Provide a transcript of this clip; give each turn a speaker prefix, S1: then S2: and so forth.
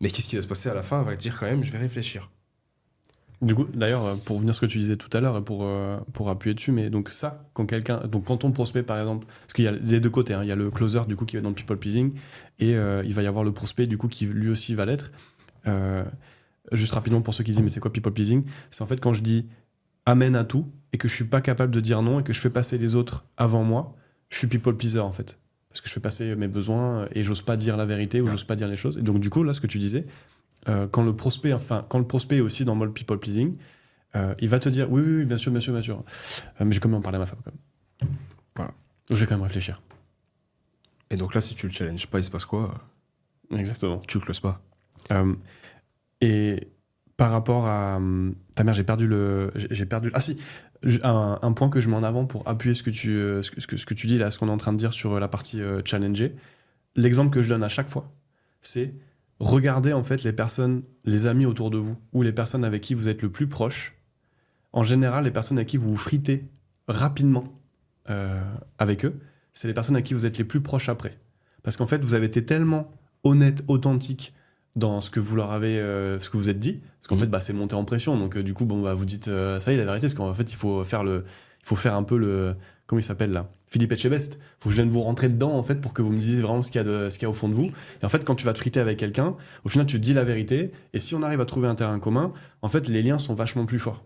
S1: Mais qu'est-ce qui va se passer à la fin? Elle va dire quand même, je vais réfléchir.
S2: Du coup, d'ailleurs, pour revenir à ce que tu disais tout à l'heure et pour appuyer dessus, mais donc ça, quand ton prospect par exemple, parce qu'il y a les deux côtés, hein, il y a le closer du coup qui va dans le people pleasing et il va y avoir le prospect du coup qui lui aussi va l'être. Euh, Juste rapidement pour ceux qui disent mais c'est quoi people pleasing? C'est en fait quand je dis amène à tout et que je suis pas capable de dire non et que je fais passer les autres avant moi, je suis people pleaser en fait. Parce que je fais passer mes besoins et j'ose pas dire la vérité ou j'ose pas dire les choses. Et donc du coup là ce que tu disais, quand le prospect est aussi dans le mode people pleasing, il va te dire oui, oui, oui, bien sûr, bien sûr, bien sûr. Mais j'ai quand même en parler à ma femme quand même.
S1: Voilà.
S2: Je vais quand même réfléchir.
S1: Et donc là, si tu le challenges pas, il se passe quoi?
S2: Exactement.
S1: Tu le closes pas.
S2: Euh, et par rapport à ta mère, j'ai perdu. Ah si, un point que je mets en avant pour appuyer ce que tu dis là, ce qu'on est en train de dire sur la partie challenger. L'exemple que je donne à chaque fois, c'est regarder en fait les personnes, les amis autour de vous ou les personnes avec qui vous êtes le plus proche. En général, les personnes avec qui vous vous fritez rapidement euh, avec eux, c'est les personnes avec qui vous êtes les plus proches après. Parce qu'en fait, vous avez été tellement honnête, authentique dans ce que vous leur avez, ce que vous êtes dit, parce qu'en fait, bah, c'est monté en pression. Donc, du coup, bon, bah, vous dites, ça y est, la vérité, parce qu'en fait, il faut faire un peu le, comment il s'appelle là, Philippe Etchebest. Faut que je vienne vous rentrer dedans, en fait, pour que vous me disiez vraiment ce qu'il y a au fond de vous. Et en fait, quand tu vas te friter avec quelqu'un, au final, tu te dis la vérité. Et si on arrive à trouver un terrain commun, en fait, les liens sont vachement plus forts.